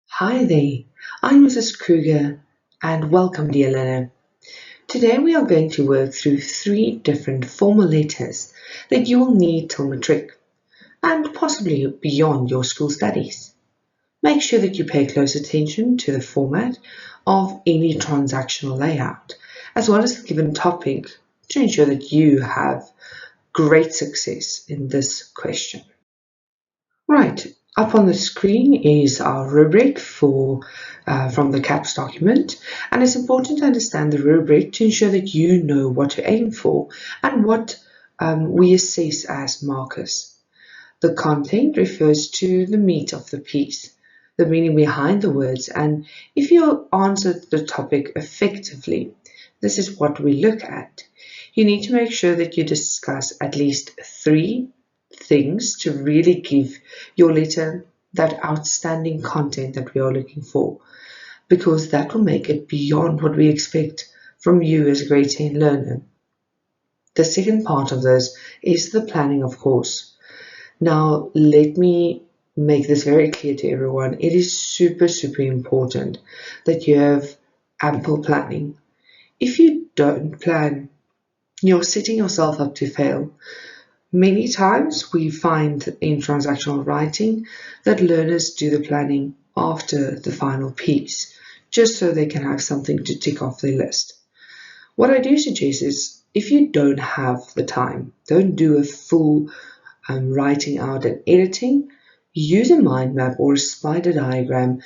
Hi there, I'm Mrs. Kruger and welcome, dear learner. Today we are going to work through three different formal letters that you will need till matric and possibly beyond your school studies. Make sure that you pay close attention to the format of any transactional layout as well as the given topic to ensure that you have great success in this question. Right, up on the screen is our rubric from the CAPS document, and it's important to understand the rubric to ensure that you know what to aim for and what we assess as markers. The content refers to the meat of the piece, the meaning behind the words, and if you answer the topic effectively, this is what we look at. You need to make sure that you discuss at least three things to really give your letter that outstanding content that we are looking for, because that will make it beyond what we expect from you as a grade 10 learner. The second part of this is the planning, of course. Now, let me make this very clear to everyone. It is super important that you have ample planning. If you don't plan, you're setting yourself up to fail. Many times we find in transactional writing that learners do the planning after the final piece, just so they can have something to tick off their list. What I do suggest is if you don't have the time, don't do a full writing out and editing, use a mind map or a spider diagram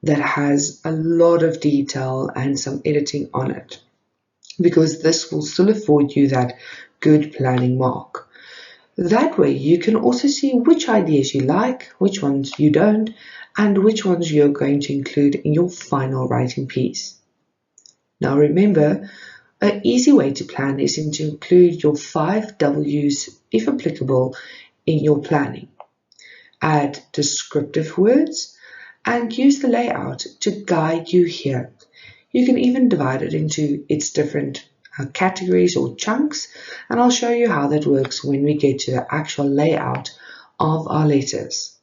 that has a lot of detail and some editing on it, because this will still afford you that good planning mark. That way you can also see which ideas you like, which ones you don't, and which ones you're going to include in your final writing piece. Now remember, an easy way to plan is to include your 5 W's, if applicable, in your planning. Add descriptive words and use the layout to guide you here. You can even divide it into its different categories or chunks, and I'll show you how that works when we get to the actual layout of our letters.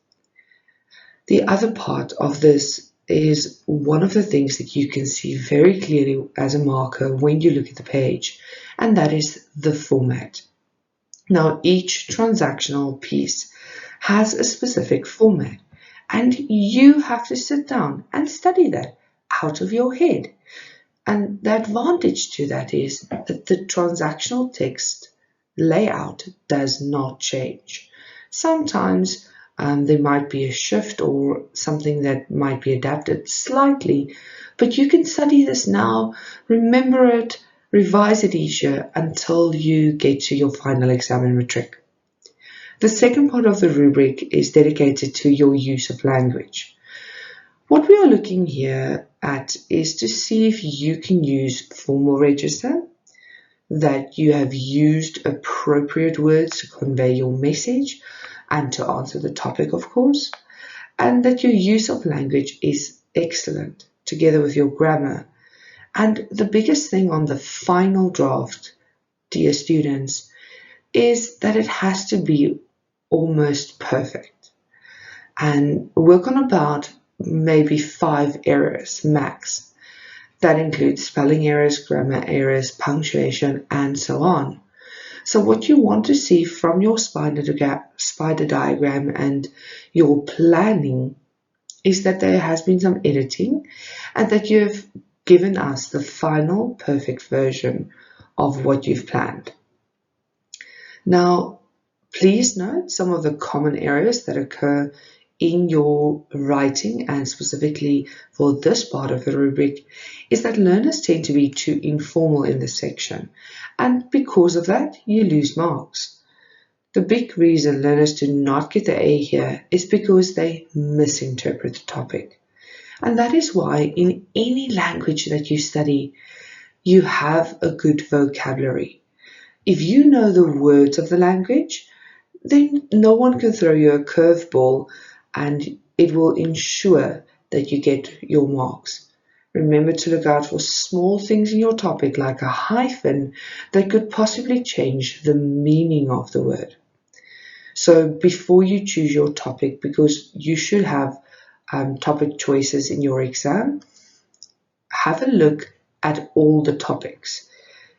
The other part of this is one of the things that you can see very clearly as a marker when you look at the page, and that is the format. Now, each transactional piece has a specific format, and you have to sit down and study that out of your head. And the advantage to that is that the transactional text layout does not change. Sometimes there might be a shift or something that might be adapted slightly, but you can study this now, remember it, revise it each year until you get to your final exam in matric. The second part of the rubric is dedicated to your use of language. What we are looking here at is to see if you can use formal register, that you have used appropriate words to convey your message and to answer the topic, of course, and that your use of language is excellent together with your grammar. And the biggest thing on the final draft, dear students, is that it has to be almost perfect. And work on about maybe 5 errors max. That includes spelling errors, grammar errors, punctuation, and so on. So what you want to see from your spider diagram and your planning is that there has been some editing and that you have given us the final perfect version of what you've planned. Now, please note some of the common errors that occur in your writing, and specifically for this part of the rubric, is that learners tend to be too informal in this section, and because of that, you lose marks. The big reason learners do not get the A here is because they misinterpret the topic. And that is why in any language that you study, you have a good vocabulary. If you know the words of the language, then no one can throw you a curveball, and it will ensure that you get your marks. Remember to look out for small things in your topic like a hyphen that could possibly change the meaning of the word. So before you choose your topic, because you should have topic choices in your exam, have a look at all the topics.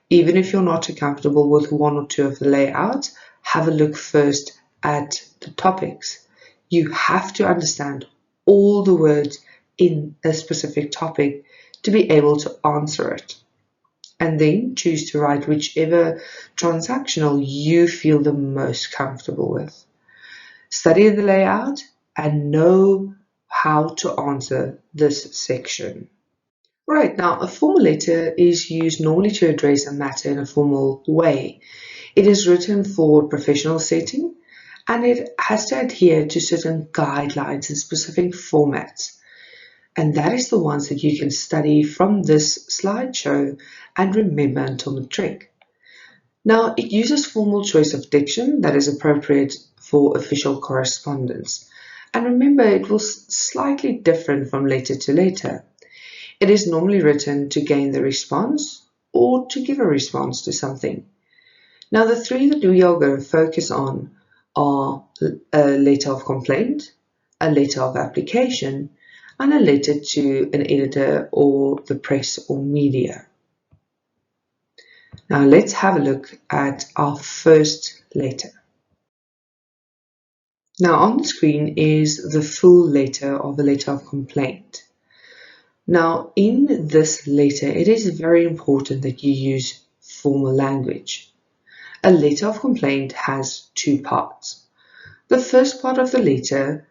Even if you're not too comfortable with one or two of the layouts, have a look first at the topics. You have to understand all the words in a specific topic to be able to answer it. And then choose to write whichever transactional you feel the most comfortable with. Study the layout and know how to answer this section. Right, now a formal letter is used normally to address a matter in a formal way. It is written for professional setting and it has to adhere to certain guidelines and specific formats. And that is the ones that you can study from this slideshow and remember until matric. Now, it uses formal choice of diction that is appropriate for official correspondence. And remember, it will slightly different from letter to letter. It is normally written to gain the response or to give a response to something. Now, the three that we are going to focus on are a letter of complaint, a letter of application, and a letter to an editor or the press or media. Now let's have a look at our first letter. Now on the screen is the full letter of a letter of complaint. Now in this letter, it is very important that you use formal language. A letter of complaint has two parts. The first part of the letter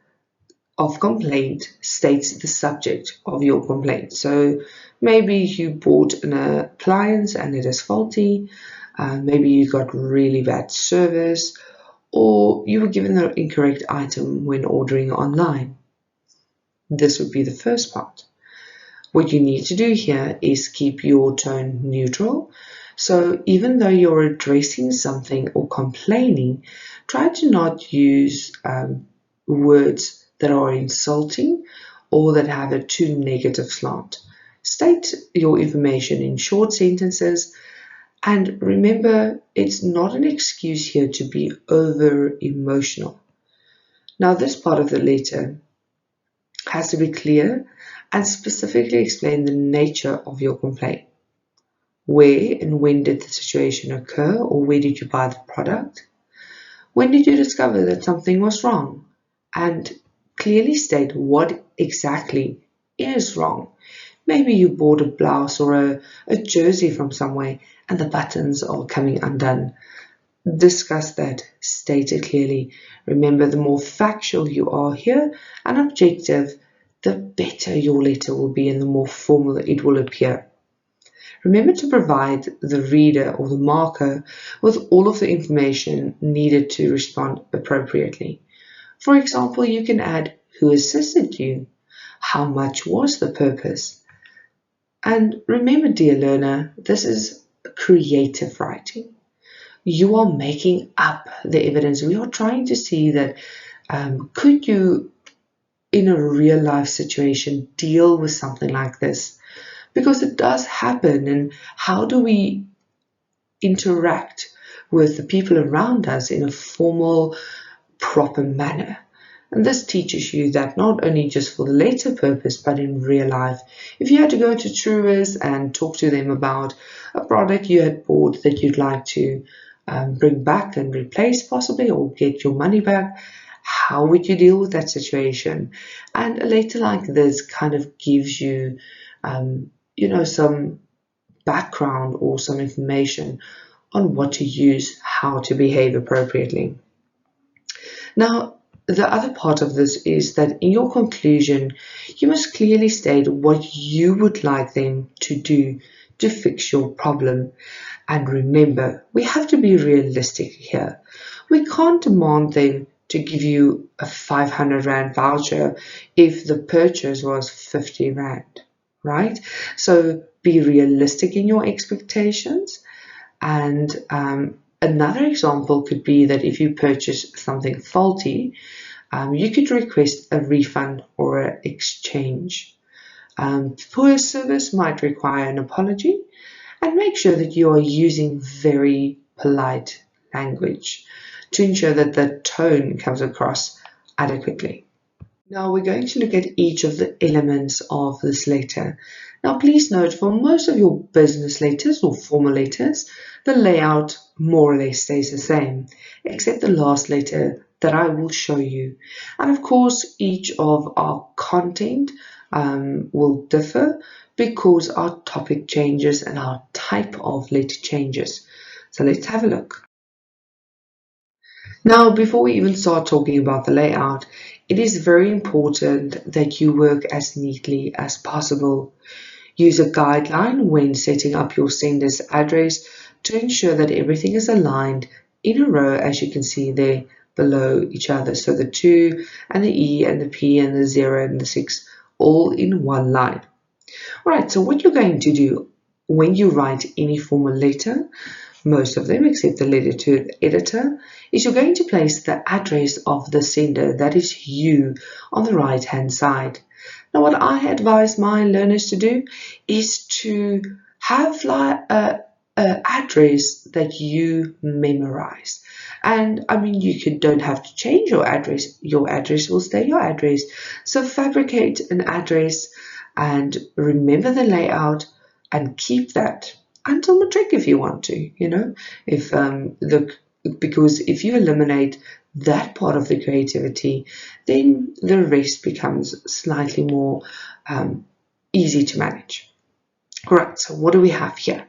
of complaint states the subject of your complaint. So maybe you bought an appliance and it is faulty, maybe you got really bad service, or you were given the incorrect item when ordering online. This would be the first part. What you need to do here is keep your tone neutral. So even though you're addressing something or complaining, try to not use words that are insulting or that have a too negative slant. State your information in short sentences, and remember, it's not an excuse here to be over emotional. Now, this part of the letter has to be clear and specifically explain the nature of your complaint. Where and when did the situation occur, or where did you buy the product? When did you discover that something was wrong? And clearly state what exactly is wrong. Maybe you bought a blouse or a jersey from somewhere and the buttons are coming undone. Discuss that, state it clearly. Remember, the more factual you are here and objective, the better your letter will be and the more formal it will appear. Remember to provide the reader or the marker with all of the information needed to respond appropriately. For example, you can add who assisted you, how much was the purpose. And remember, dear learner, this is creative writing. You are making up the evidence. We are trying to see that could you, in a real life situation, deal with something like this? Because it does happen, and how do we interact with the people around us in a formal, proper manner? And this teaches you that not only just for the later purpose, but in real life. If you had to go to Truist and talk to them about a product you had bought that you'd like to bring back and replace possibly, or get your money back, how would you deal with that situation? And a letter like this kind of gives you, some background or some information on what to use, how to behave appropriately. Now, the other part of this is that in your conclusion, you must clearly state what you would like them to do to fix your problem. And remember, we have to be realistic here. We can't demand them to give you a 500 Rand voucher if the purchase was 50 Rand, right? So be realistic in your expectations. And another example could be that if you purchase something faulty, you could request a refund or an exchange. Poor service might require an apology, and make sure that you are using very polite language to ensure that the tone comes across adequately. Now we're going to look at each of the elements of this letter. Now please note, for most of your business letters or formal letters, the layout more or less stays the same, except the last letter that I will show you. And of course, each of our content will differ because our topic changes and our type of letter changes. So let's have a look. Now, before we even start talking about the layout, it is very important that you work as neatly as possible. Use a guideline when setting up your sender's address to ensure that everything is aligned in a row, as you can see there below each other. So the 2 and the E and the P and the 0 and the 6 all in one line. All right, so what you're going to do when you write any formal letter, most of them except the letter to the editor, is you're going to place the address of the sender, that is you, on the right hand side. Now what I advise my learners to do is to have like a address that you memorize. And I mean, don't have to change your address. Your address will stay your address. So fabricate an address and remember the layout and keep that until matric if you want to, because if you eliminate that part of the creativity, then the rest becomes slightly more easy to manage. All right, so what do we have here?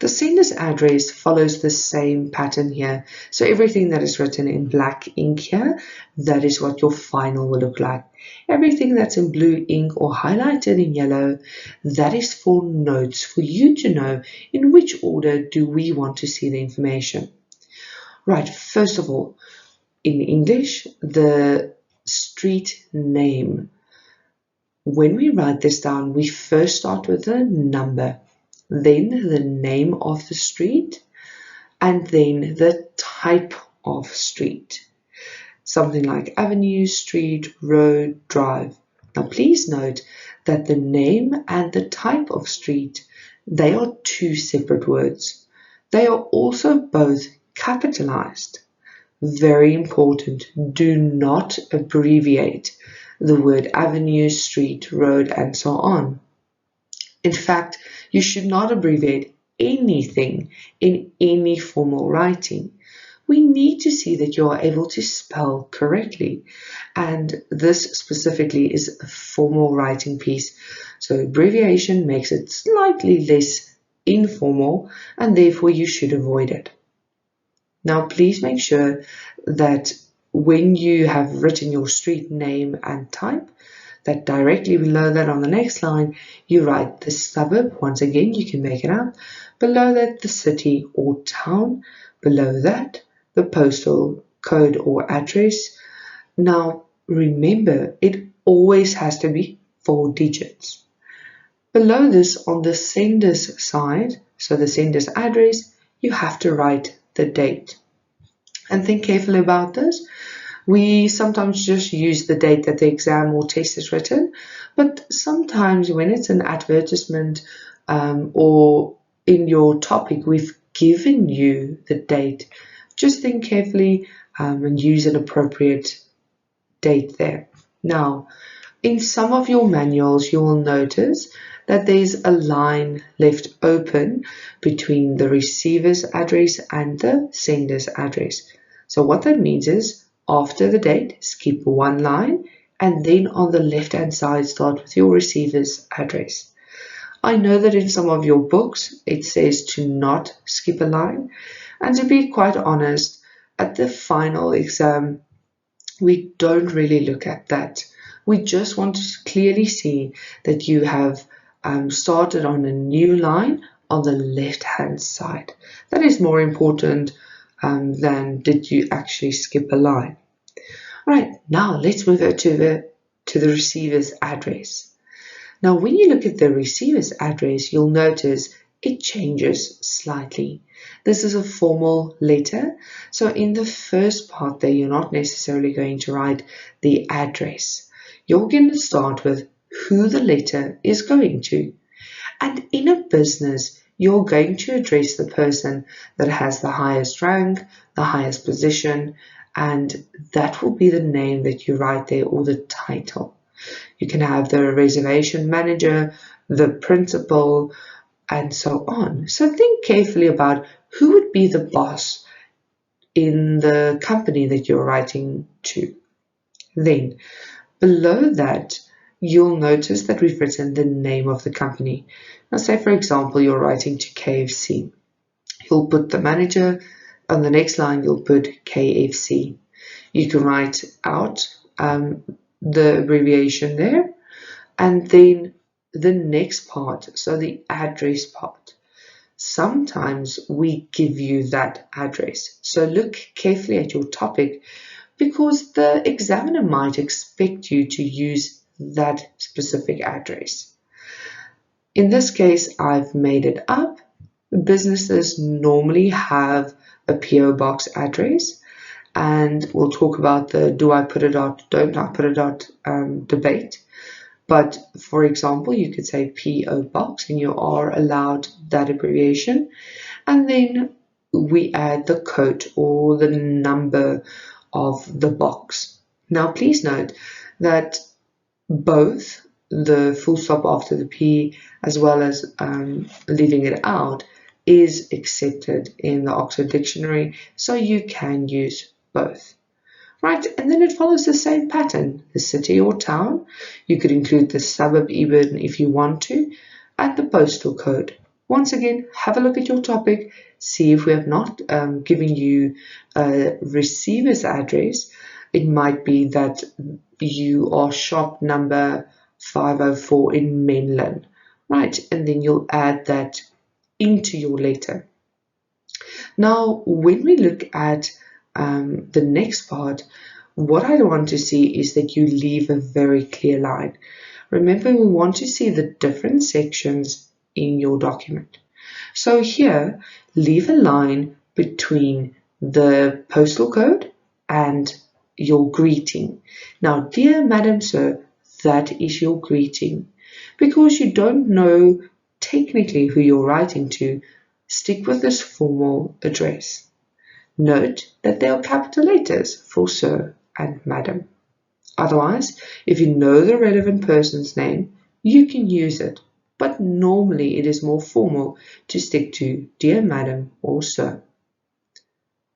The sender's address follows the same pattern here. So everything that is written in black ink here, that is what your final will look like. Everything that's in blue ink or highlighted in yellow, that is for notes, for you to know in which order do we want to see the information. Right, first of all, in English, the street name. When we write this down, we first start with the number, then the name of the street, and then the type of street. Something like avenue, street, road, drive. Now please note that the name and the type of street, they are two separate words. They are also both capitalized. Very important, do not abbreviate the word avenue, street, road, and so on. In fact, you should not abbreviate anything in any formal writing. We need to see that you are able to spell correctly, and this specifically is a formal writing piece. So abbreviation makes it slightly less informal, and therefore you should avoid it. Now please make sure that when you have written your street name and type, that directly below that on the next line, you write the suburb. Once again, you can make it up. Below that, the city or town. Below that, the postal code or address. Now, remember, it always has to be 4 digits. Below this, on the sender's side, so the sender's address, you have to write the date. And think carefully about this. We sometimes just use the date that the exam or test is written, but sometimes when it's an advertisement or in your topic, we've given you the date. Just think carefully and use an appropriate date there. Now, in some of your manuals, you will notice that there's a line left open between the receiver's address and the sender's address. So what that means is, after the date, skip one line, and then on the left-hand side, start with your receiver's address. I know that in some of your books, it says to not skip a line, and to be quite honest, at the final exam, we don't really look at that. We just want to clearly see that you have started on a new line on the left-hand side. That is more important than did you actually skip a line. Right, now let's move over to the receiver's address. Now when you look at the receiver's address, you'll notice it changes slightly. This is a formal letter, so in the first part there you're not necessarily going to write the address. You're going to start with who the letter is going to. And in a business, you're going to address the person that has the highest rank, the highest position, and that will be the name that you write there, or the title. You can have the reservation manager, the principal, and so on. So think carefully about who would be the boss in the company that you're writing to. Then below that, you'll notice that we've written the name of the company. Now say, for example, you're writing to KFC. You'll put the manager. On the next line, you'll put KFC. You can write out the abbreviation there, and then the next part, so the address part. Sometimes we give you that address. So look carefully at your topic, because the examiner might expect you to use that specific address. In this case, I've made it up. Businesses normally have a PO box address, and we'll talk about the do I put it out, don't I put it out debate. But for example, you could say PO box, and you are allowed that abbreviation, and then we add the code or the number of the box. Now please note that both the full stop after the P as well as leaving it out is accepted in the Oxford Dictionary, so you can use both. Right, and then it follows the same pattern, the city or town. You could include the suburb even if you want to, and the postal code. Once again, have a look at your topic, see if we have not given you a receiver's address. It might be that you are shop number 504 in Menlyn, right? And then you'll add that into your letter. Now, when we look at the next part, what I want to see is that you leave a very clear line. Remember, we want to see the different sections in your document. So here, leave a line between the postal code and your greeting. Now, dear Madam Sir, that is your greeting. Because you don't know technically who you're writing to, stick with this formal address. Note that there are capital letters for Sir and Madam. Otherwise, if you know the relevant person's name, you can use it, but normally it is more formal to stick to Dear Madam or Sir.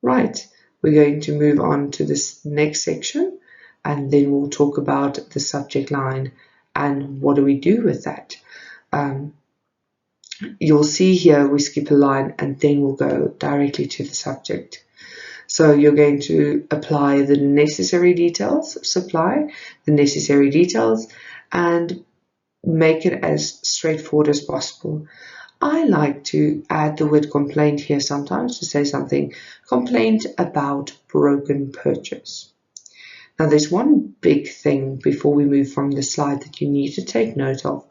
Right, we're going to move on to this next section, and then we'll talk about the subject line and what do we do with that. You'll see here we skip a line and then we'll go directly to the subject. So you're going to apply the necessary details, supply the necessary details, and make it as straightforward as possible. I like to add the word complaint here sometimes to say something, complaint about broken purchase. Now there's one big thing before we move from the slide that you need to take note of.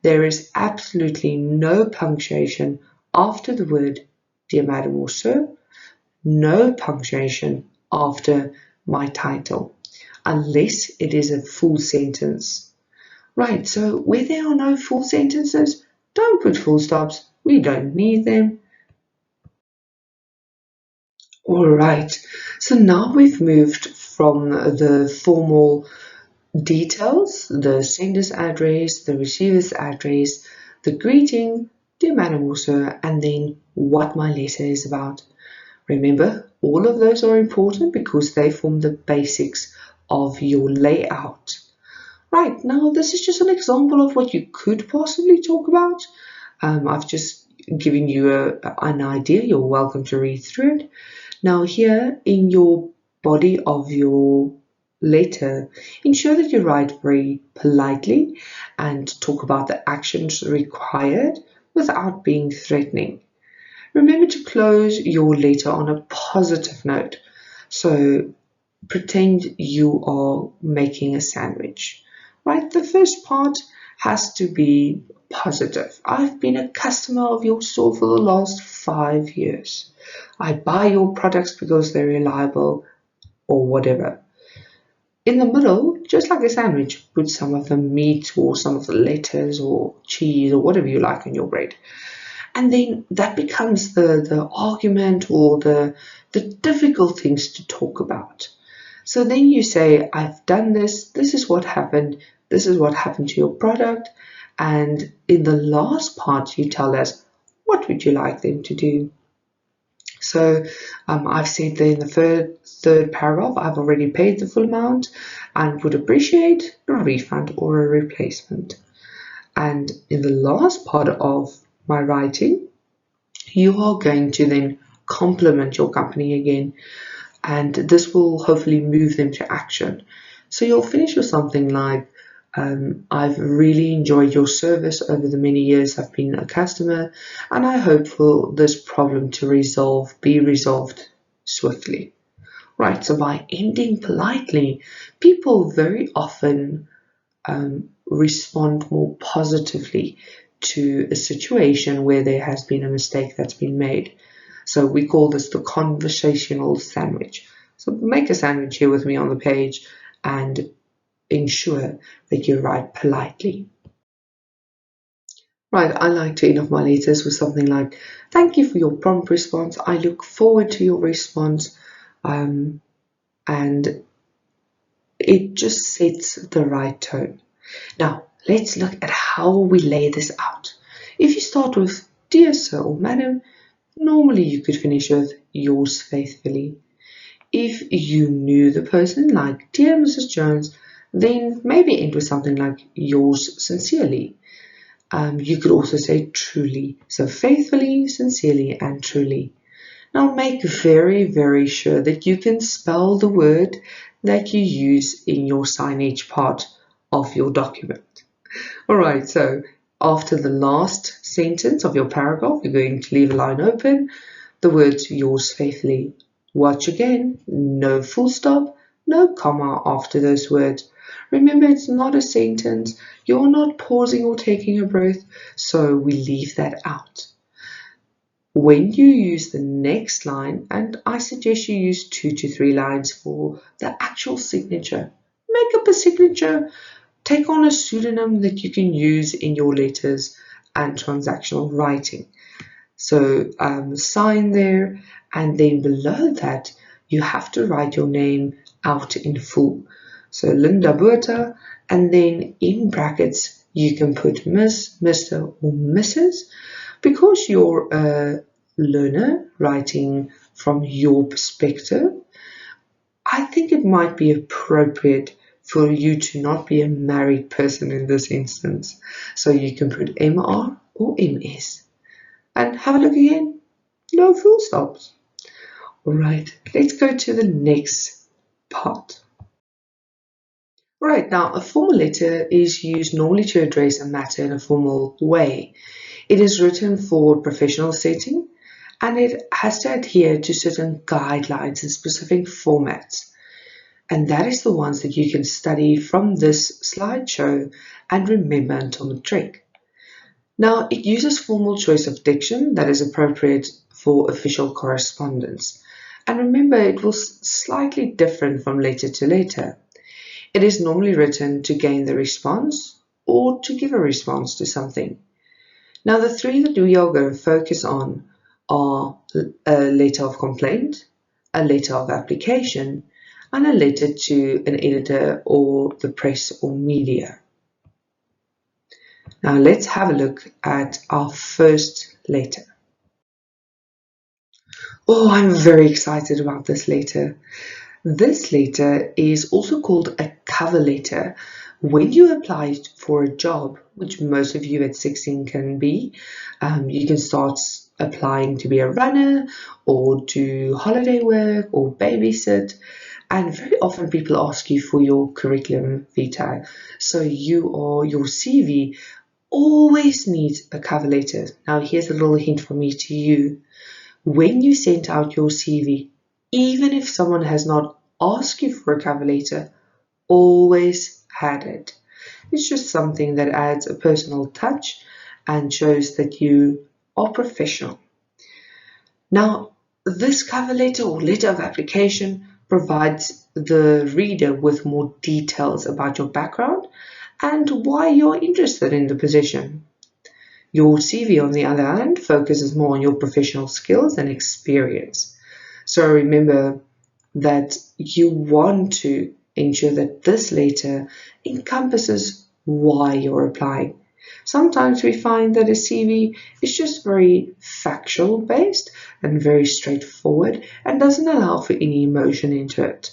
There is absolutely no punctuation after the word Dear Madam or Sir, no punctuation after my title, unless it is a full sentence. Right, so where there are no full sentences, don't put full stops, we don't need them. Alright, so now we've moved from the formal details, the sender's address, the receiver's address, the greeting, Dear Madam or Sir, and then what my letter is about. Remember, all of those are important because they form the basics of your layout. Right, now this is just an example of what you could possibly talk about. I've just given you an idea. You're welcome to read through it. Now here in your body of your letter, ensure that you write very politely and talk about the actions required without being threatening. Remember to close your letter on a positive note. So pretend you are making a sandwich. Right, the first part has to be positive. I've been a customer of your store for the last 5 years. I buy your products because they're reliable or whatever. In the middle, just like a sandwich, put some of the meat or some of the lettuce or cheese or whatever you like on your bread. And then that becomes the argument or the difficult things to talk about. So then you say, I've done this, this is what happened to your product. And in the last part, you tell us, what would you like them to do? So I've said that in the third paragraph, I've already paid the full amount and would appreciate a refund or a replacement. And in the last part of my writing, you are going to then compliment your company again, and this will hopefully move them to action. So you'll finish with something like, I've really enjoyed your service over the many years I've been a customer, and I hope for this problem to be resolved swiftly. Right, so by ending politely, people very often respond more positively to a situation where there has been a mistake that's been made. So we call this the conversational sandwich. So make a sandwich here with me on the page and ensure that you write politely. Right, I like to end off my letters with something like, thank you for your prompt response. I look forward to your response. And it just sets the right tone. Now, let's look at how we lay this out. If you start with, dear sir or madam, normally you could finish with yours faithfully. If you knew the person, like dear Mrs. Jones, then maybe end with something like yours sincerely. You could also say truly. So faithfully, sincerely, and truly. Now make very, very sure that you can spell the word that you use in your signage part of your document. Alright, so after the last sentence of your paragraph, you're going to leave a line open, the words yours faithfully. Watch again, no full stop, no comma after those words. Remember, it's not a sentence, you're not pausing or taking a breath, so we leave that out. When you use the next line, and I suggest you use 2 to 3 lines for the actual signature, make up a signature, take on a pseudonym that you can use in your letters and transactional writing. So sign there, and then below that you have to write your name out in full. So Linda Buerta, and then in brackets you can put Miss, Mr. or Mrs. Because you're a learner writing from your perspective, I think it might be appropriate for you to not be a married person in this instance. So you can put MR or MS. And have a look again. No full stops. Alright, let's go to the next part. Alright, now a formal letter is used normally to address a matter in a formal way. It is written for professional setting, and it has to adhere to certain guidelines and specific formats. And that is the ones that you can study from this slideshow and remember until matric. Now, it uses formal choice of diction that is appropriate for official correspondence. And remember, it was slightly different from letter to letter. It is normally written to gain the response or to give a response to something. Now, the 3 that we are going to focus on are a letter of complaint, a letter of application, and a letter to an editor or the press or media. Now let's have a look at our first letter. Oh, I'm very excited about this letter. This letter is also called a cover letter. When you apply for a job, which most of you at 16 can be, you can start applying to be a runner or do holiday work or babysit. And very often people ask you for your curriculum vitae. So your CV always needs a cover letter. Now here's a little hint from me to you. When you send out your CV, even if someone has not asked you for a cover letter, always add it. It's just something that adds a personal touch and shows that you are professional. Now, this cover letter or letter of application provides the reader with more details about your background and why you're interested in the position. Your CV, on the other hand, focuses more on your professional skills and experience. So remember that you want to ensure that this letter encompasses why you're applying. Sometimes we find that a CV is just very factual based and very straightforward and doesn't allow for any emotion into it.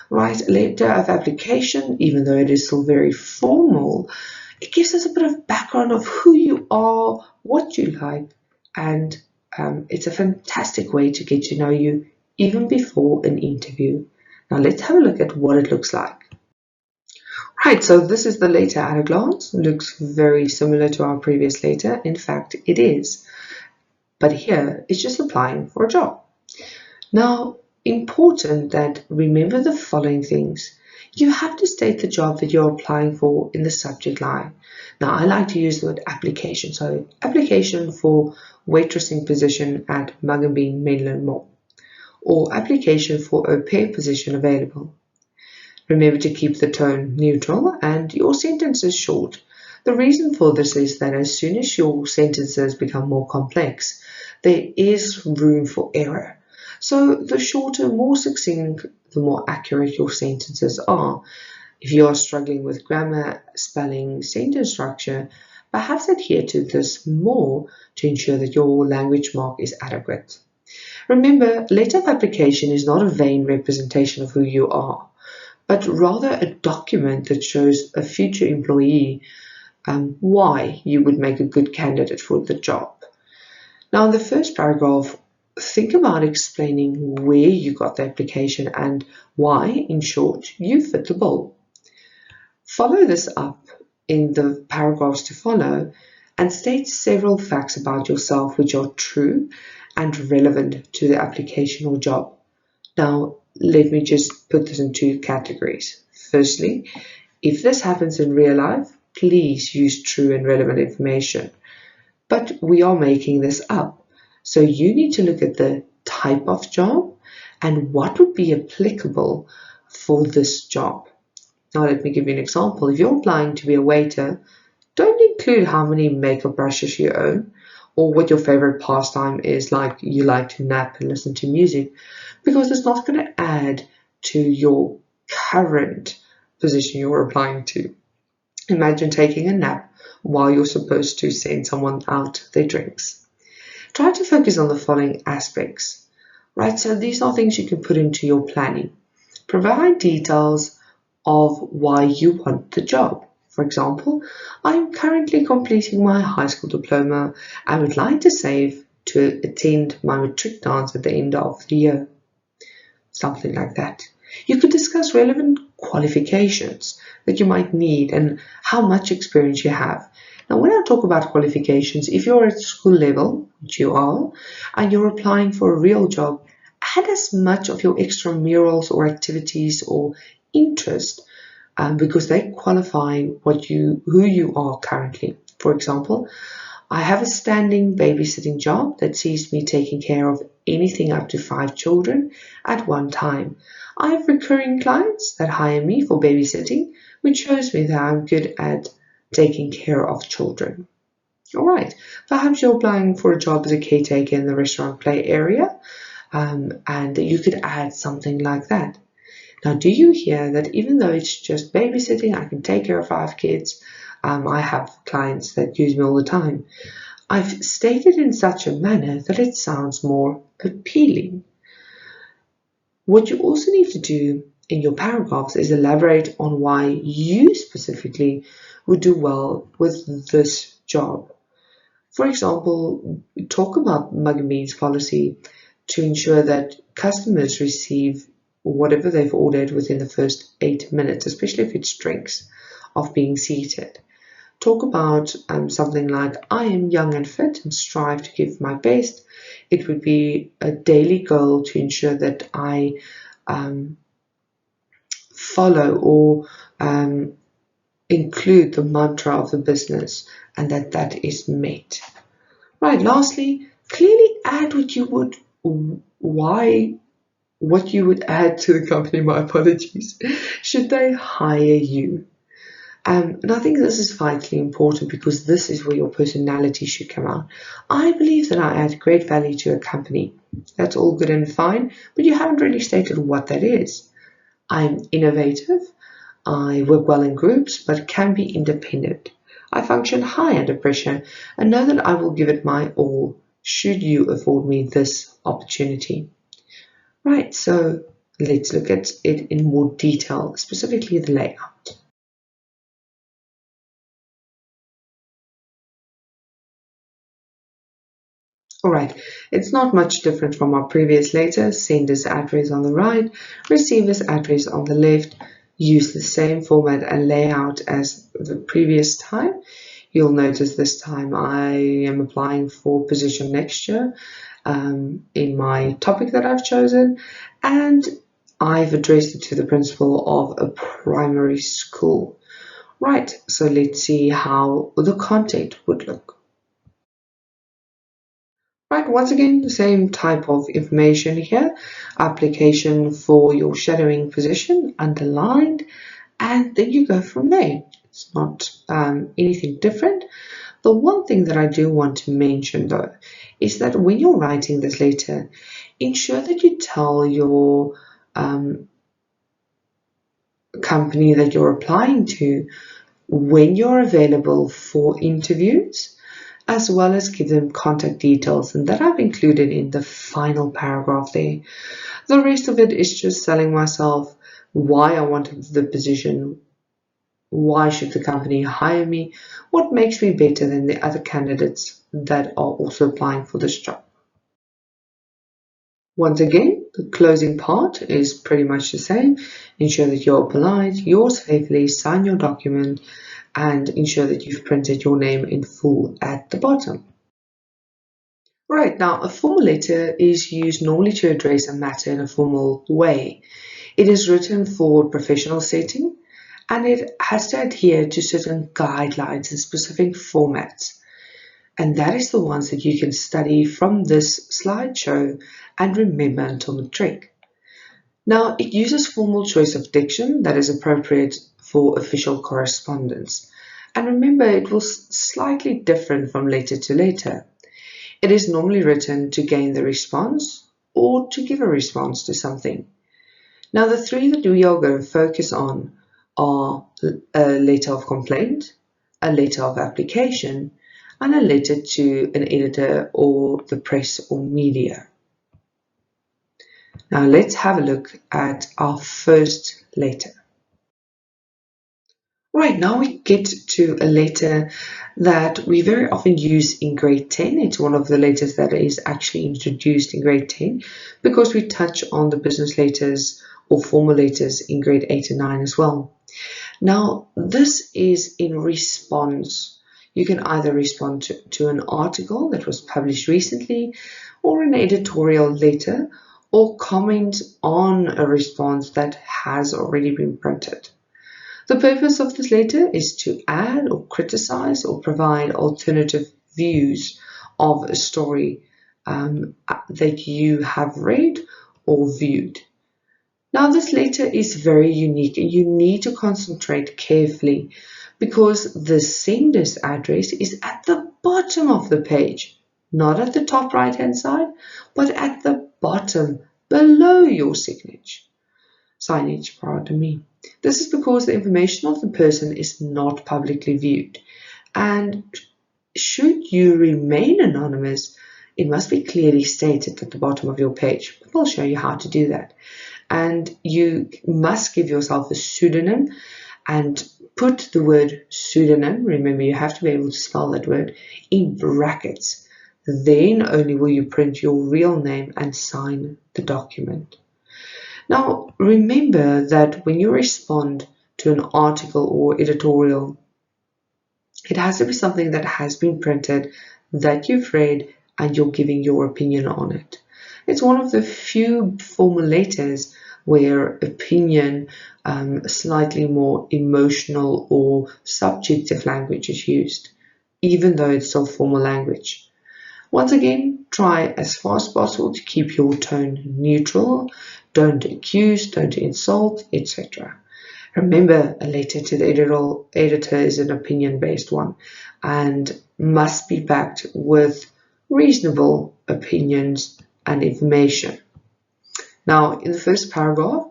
Right, a letter of application, even though it is still very formal, it gives us a bit of background of who you are, what you like, and it's a fantastic way to get to know you even before an interview. Now let's have a look at what it looks like. Right, so this is the letter at a glance. It looks very similar to our previous letter. In fact, it is. But here, it's just applying for a job. Now, important that remember the following things. You have to state the job that you're applying for in the subject line. Now, I like to use the word application. So, application for waitressing position at Mug and Bean Mainland Mall, or application for au pair position available. Remember to keep the tone neutral and your sentences short. The reason for this is that as soon as your sentences become more complex, there is room for error. So the shorter, more succinct, the more accurate your sentences are. If you are struggling with grammar, spelling, sentence structure, perhaps adhere to this more to ensure that your language mark is adequate. Remember, letter of application is not a vain representation of who you are, but rather a document that shows a future employee why you would make a good candidate for the job. Now, in the first paragraph, think about explaining where you got the application and why, in short, you fit the bill. Follow this up in the paragraphs to follow and state several facts about yourself which are true and relevant to the application or job. Now, let me just put this in two categories. Firstly, if this happens in real life, please use true and relevant information. But we are making this up. So you need to look at the type of job and what would be applicable for this job. Now, let me give you an example. If you're applying to be a waiter, don't include how many makeup brushes you own or what your favorite pastime is, like you like to nap and listen to music, because it's not going to add to your current position you're applying to. Imagine taking a nap while you're supposed to send someone out their drinks. Try to focus on the following aspects, right? So these are things you can put into your planning. Provide details of why you want the job. For example, I am currently completing my high school diploma and would like to save to attend my matric dance at the end of the year. Something like that. You could discuss relevant qualifications that you might need and how much experience you have. Now, when I talk about qualifications, if you're at school level, which you are, and you're applying for a real job, add as much of your extramurals or activities or interest because they qualify who you are currently. For example, I have a standing babysitting job that sees me taking care of anything up to 5 children at one time. I have recurring clients that hire me for babysitting, which shows me that I'm good at taking care of children. All right, perhaps you're applying for a job as a caretaker in the restaurant play area, and you could add something like that. Now, do you hear that even though it's just babysitting, I can take care of 5 kids, I have clients that use me all the time. I've stated in such a manner that it sounds more appealing. What you also need to do in your paragraphs is elaborate on why you specifically would do well with this job. For example, talk about Mug and Bean's policy to ensure that customers receive whatever they've ordered within the first 8 minutes, especially if it's drinks, of being seated. Talk about something like, I am young and fit and strive to give my best. It would be a daily goal to ensure that I follow or include the mantra of the business and that is met. Right, lastly, clearly add what you would add to the company, my apologies, should they hire you. And I think this is vitally important because this is where your personality should come out. I believe that I add great value to a company. That's all good and fine, but you haven't really stated what that is. I'm innovative. I work well in groups, but can be independent. I function high under pressure and know that I will give it my all should you afford me this opportunity. Right, so let's look at it in more detail, specifically the layout. Alright, it's not much different from our previous letter. Sender's address on the right, receiver's address on the left. Use the same format and layout as the previous time. You'll notice this time I am applying for position next year in my topic that I've chosen, and I've addressed it to the principal of a primary school. Right, so let's see how the content would look. Right, once again, the same type of information here. Application for your shadowing position, underlined, and then you go from there. It's not anything different. The one thing that I do want to mention though, is that when you're writing this letter, ensure that you tell your company that you're applying to when you're available for interviews, as well as give them contact details, and that I've included in the final paragraph there. The rest of it is just selling myself, why I wanted the position, why should the company hire me, what makes me better than the other candidates that are also applying for this job. Once again, the closing part is pretty much the same. Ensure that you're polite, yours faithfully, sign your document, and ensure that you've printed your name in full at the bottom. Right, now a formal letter is used normally to address a matter in a formal way. It is written for professional setting and it has to adhere to certain guidelines and specific formats. And that is the ones that you can study from this slideshow and remember until matric. Now, it uses formal choice of diction that is appropriate for official correspondence. And remember, it will slightly different from letter to letter. It is normally written to gain the response or to give a response to something. Now, the three that we are going to focus on are a letter of complaint, a letter of application, and a letter to an editor or the press or media. Now, let's have a look at our first letter. Right, now we get to a letter that we very often use in grade 10. It's one of the letters that is actually introduced in grade 10 because we touch on the business letters or formal letters in grade 8 and 9 as well. Now, this is in response. You can either respond to an article that was published recently or an editorial letter or comment on a response that has already been printed. The purpose of this letter is to add or criticize or provide alternative views of a story that you have read or viewed. Now, this letter is very unique and you need to concentrate carefully because the sender's address is at the bottom of the page, not at the top right hand side, but at the bottom below your signage, pardon me. This is because the information of the person is not publicly viewed, and should you remain anonymous, it must be clearly stated at the bottom of your page. We'll show you how to do that. And you must give yourself a pseudonym and put the word pseudonym, remember you have to be able to spell that word, in brackets. Then only will you print your real name and sign the document. Now, remember that when you respond to an article or editorial, it has to be something that has been printed, that you've read, and you're giving your opinion on it. It's one of the few formal letters where opinion, slightly more emotional or subjective language is used, even though it's still formal language. Once again, try as far as possible to keep your tone neutral. Don't accuse, don't insult, etc. Remember, a letter to the editor is an opinion-based one and must be backed with reasonable opinions and information. Now, in the first paragraph,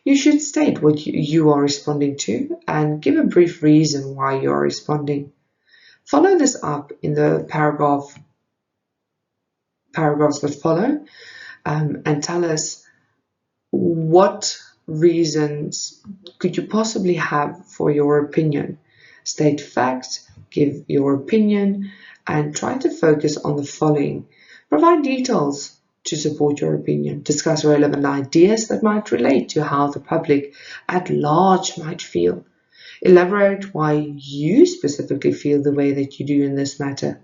you should state what you are responding to and give a brief reason why you are responding. Follow this up in the paragraphs that follow, and tell us what reasons could you possibly have for your opinion. State facts, give your opinion, and try to focus on the following. Provide details to support your opinion. Discuss relevant ideas that might relate to how the public at large might feel. Elaborate why you specifically feel the way that you do in this matter.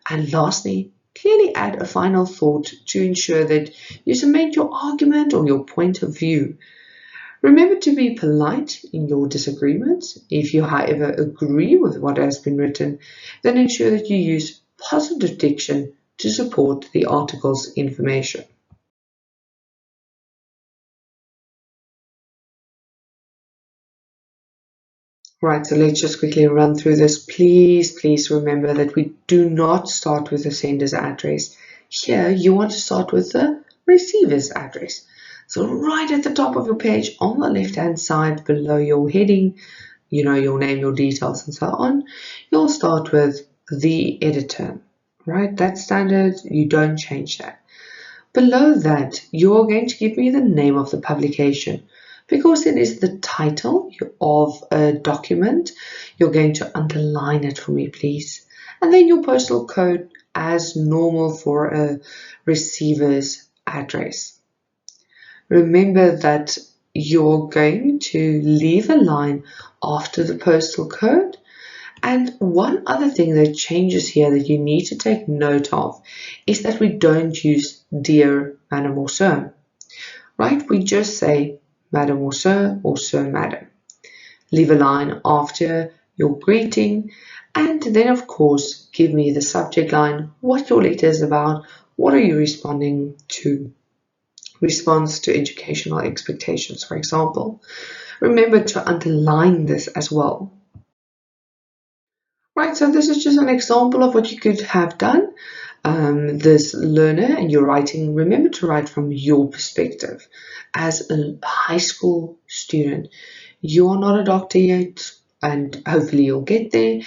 And lastly, clearly add a final thought to ensure that you cement your argument or your point of view. Remember to be polite in your disagreements. If you, however, agree with what has been written, then ensure that you use positive diction to support the article's information. Right, so let's just quickly run through this. Please remember that we do not start with the sender's address. Here, you want to start with the receiver's address. So right at the top of your page, on the left-hand side, below your heading, your name, your details, and so on, you'll start with the editor, right? That's standard. You don't change that. Below that, you're going to give me the name of the publication. Because it is the title of a document, you're going to underline it for me, please. And then your postal code as normal for a receiver's address. Remember that you're going to leave a line after the postal code. And one other thing that changes here that you need to take note of is that we don't use dear madam or sir, right? We just say madam or sir madam. Leave a line after your greeting, and then of course give me the subject line, what your letter is about, what are you responding to. Response to educational expectations, for example. Remember to underline this as well. Right, so this is just an example of what you could have done. This learner and your writing, remember to write from your perspective. As a high school student, you are not a doctor yet, and hopefully you'll get there.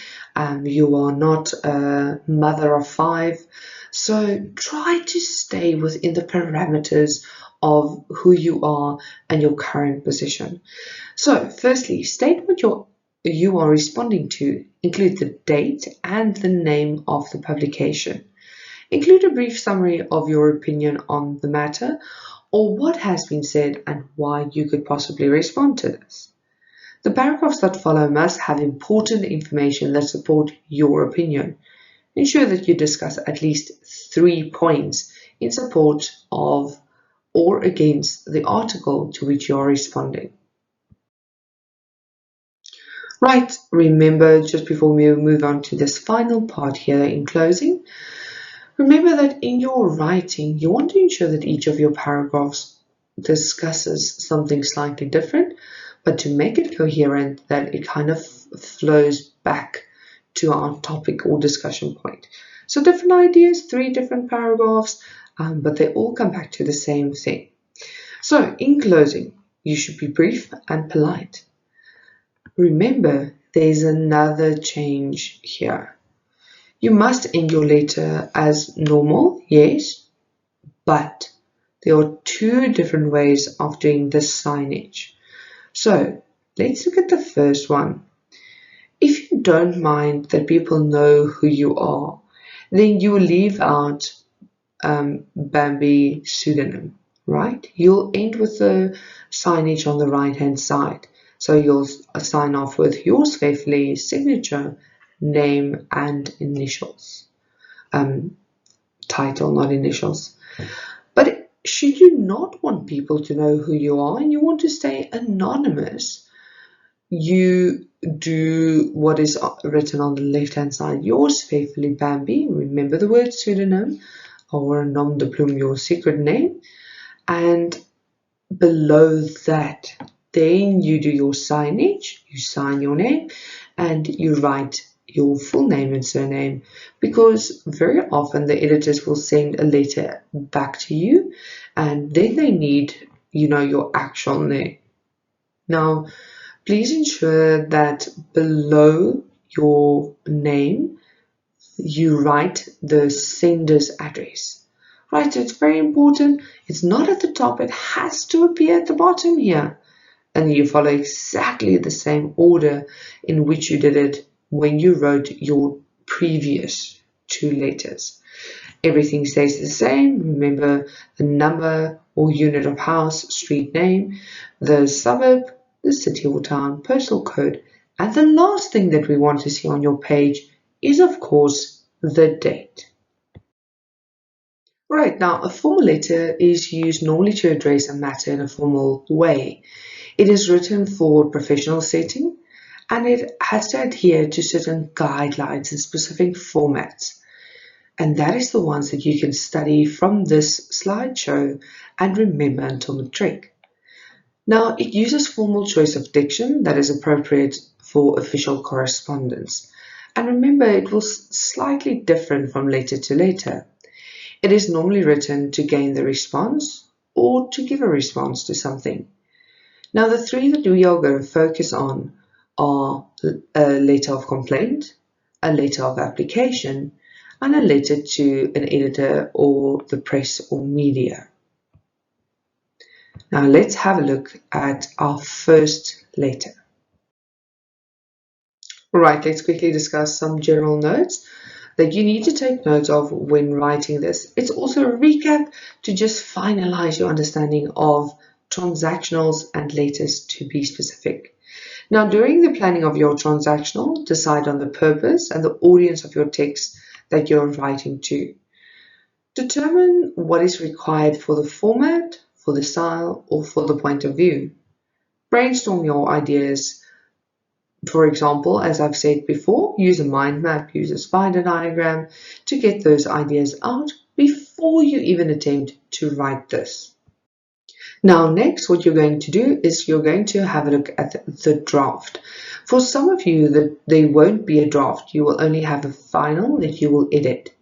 You are not a mother of 5, so try to stay within the parameters of who you are and your current position. So firstly, state what you are responding to. Include the date and the name of the publication. Include a brief summary of your opinion on the matter or what has been said and why you could possibly respond to this. The paragraphs that follow must have important information that support your opinion. Ensure that you discuss at least 3 points in support of or against the article to which you are responding. Right, remember, just before we move on to this final part here in closing, remember that in your writing, you want to ensure that each of your paragraphs discusses something slightly different, but to make it coherent, that it kind of flows back to our topic or discussion point. So different ideas, 3 different paragraphs, but they all come back to the same thing. So in closing, you should be brief and polite. Remember, there's another change here. You must end your letter as normal, yes, but there are 2 different ways of doing this signage. So let's look at the first one. If you don't mind that people know who you are, then you will leave out Bambi pseudonym, right? You'll end with the signage on the right-hand side. So you'll sign off with yours faithfully, signature, name, and initials. Title, not initials. But should you not want people to know who you are and you want to stay anonymous, you do what is written on the left-hand side. Yours faithfully, Bambi. Remember the word pseudonym or nom de plume, your secret name. And below that, Then you do your signage, you sign your name, and you write your full name and surname, because very often the editors will send a letter back to you and then they need, your actual name. Now, please ensure that below your name, you write the sender's address. Right, so it's very important. It's not at the top, it has to appear at the bottom here. And you follow exactly the same order in which you did it when you wrote your previous 2 letters. Everything stays the same. Remember the number or unit of house, street name, the suburb, the city or town, postal code, and the last thing that we want to see on your page is, of course, the date. Right, now a formal letter is used normally to address a matter in a formal way. It is written for professional setting and it has to adhere to certain guidelines and specific formats. And that is the ones that you can study from this slideshow and remember until matric. Now, it uses formal choice of diction that is appropriate for official correspondence. And remember, it will slightly different from letter to letter. It is normally written to gain the response or to give a response to something. Now, the 3 that we are going to focus on are a letter of complaint, a letter of application, and a letter to an editor or the press or media. Now let's have a look at our first letter. Right, let's quickly discuss some general notes that you need to take note of when writing this. It's also a recap to just finalize your understanding of transactionals and letters, to be specific. Now, during the planning of your transactional, decide on the purpose and the audience of your text that you're writing to. Determine what is required for the format, for the style, or for the point of view. Brainstorm your ideas. For example, as I've said before, use a mind map, use a spider diagram to get those ideas out before you even attempt to write this. Now, next, what you're going to do is you're going to have a look at the draft. For some of you, there won't be a draft. You will only have a final that you will edit.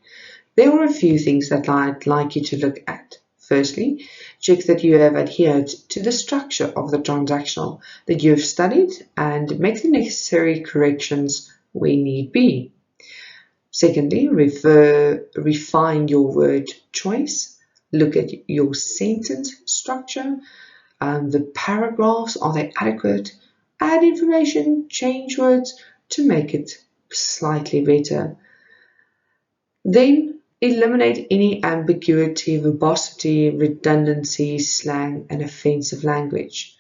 There are a few things that I'd like you to look at. Firstly, check that you have adhered to the structure of the transactional that you have studied and make the necessary corrections where need be. Secondly, refine your word choice. Look at your sentence structure. The paragraphs, are they adequate? Add information, change words to make it slightly better. Then eliminate any ambiguity, verbosity, redundancy, slang, and offensive language.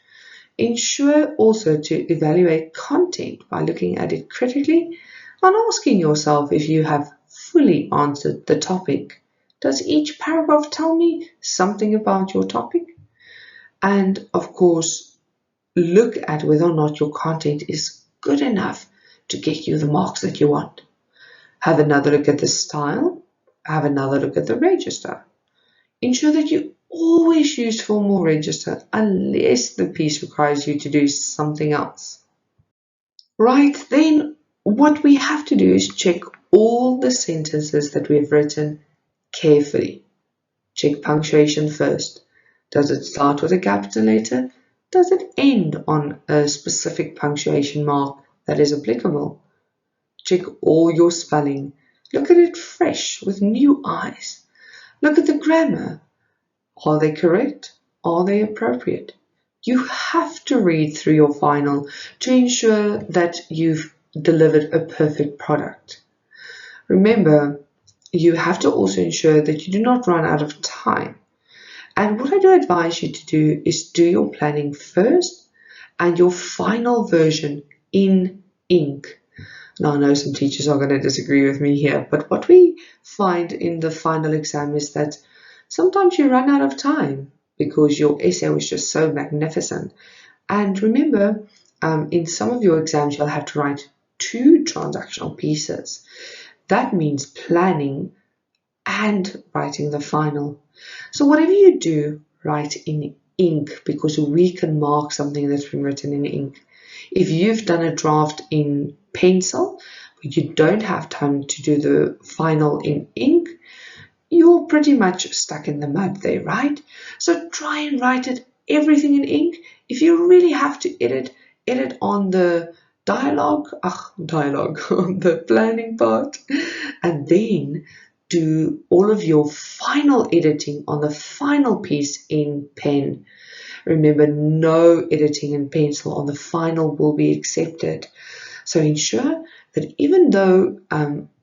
Ensure also to evaluate content by looking at it critically and asking yourself if you have fully answered the topic. Does each paragraph tell me something about your topic? And of course, look at whether or not your content is good enough to get you the marks that you want. Have another look at the style. Have another look at the register. Ensure that you always use formal register unless the piece requires you to do something else. Right, then what we have to do is check all the sentences that we've written carefully. Check punctuation first. Does it start with a capital letter? Does it end on a specific punctuation mark that is applicable? Check all your spelling. Look at it fresh with new eyes. Look at the grammar. Are they correct? Are they appropriate? You have to read through your final to ensure that you've delivered a perfect product. Remember, you have to also ensure that you do not run out of time. And what I do advise you to do is do your planning first and your final version in ink. Now, I know some teachers are going to disagree with me here, but what we find in the final exam is that sometimes you run out of time because your essay was just so magnificent. And remember, in some of your exams, you'll have to write 2 transactional pieces. That means planning and writing the final. So whatever you do, write in ink because we can mark something that's been written in ink. If you've done a draft in pencil, but you don't have time to do the final in ink, you're pretty much stuck in the mud there, right? So try and write it everything in ink. If you really have to edit on the dialogue, on the planning part, and then do all of your final editing on the final piece in pen. Remember, no editing in pencil on the final will be accepted. So ensure that even though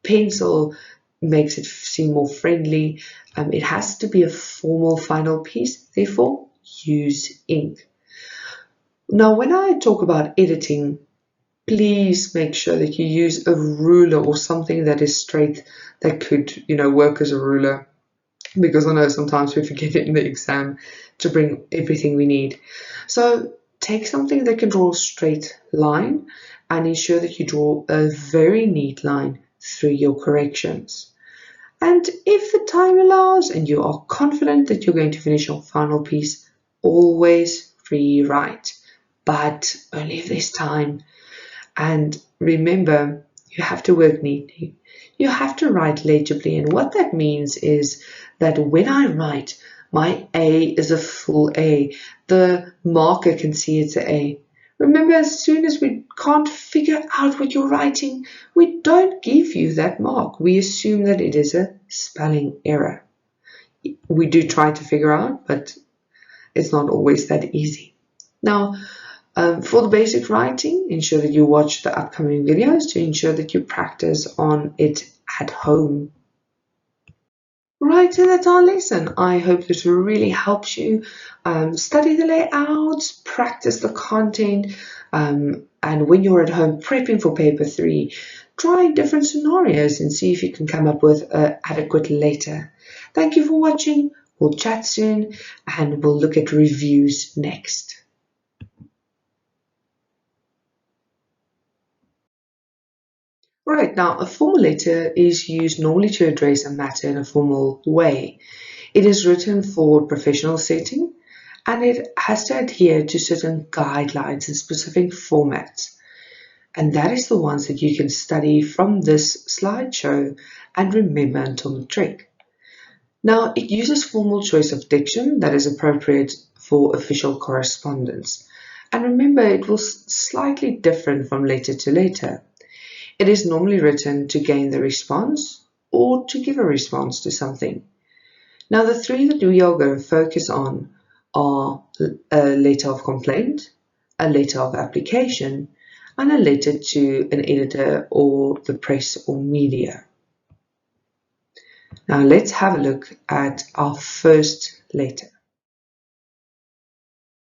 pencil makes it seem more friendly, it has to be a formal final piece, therefore use ink. Now, when I talk about editing, please make sure that you use a ruler or something that is straight that could, work as a ruler, because I know sometimes we forget it in the exam to bring everything we need. So take something that can draw a straight line and ensure that you draw a very neat line through your corrections. And if the time allows and you are confident that you're going to finish your final piece, always rewrite, but only if there's time. And remember, you have to work neatly. You have to write legibly, and what that means is that when I write, my A is a full A. The marker can see it's an A. Remember, as soon as we can't figure out what you're writing, we don't give you that mark. We assume that it is a spelling error. We do try to figure out, but it's not always that easy. Now, for the basic writing, ensure that you watch the upcoming videos to ensure that you practice on it at home. Right, so that's our lesson. I hope this really helps you study the layouts, practice the content, and when you're at home prepping for paper 3, try different scenarios and see if you can come up with an adequate letter. Thank you for watching. We'll chat soon and we'll look at reviews next. Right, now a formal letter is used normally to address a matter in a formal way. It is written for professional setting and it has to adhere to certain guidelines and specific formats. And that is the ones that you can study from this slideshow and remember until matric. Now, it uses formal choice of diction that is appropriate for official correspondence. And remember, it will slightly different from letter to letter. It is normally written to gain the response or to give a response to something. Now, the 3 that we are going to focus on are a letter of complaint, a letter of application, and a letter to an editor or the press or media. Now, let's have a look at our first letter.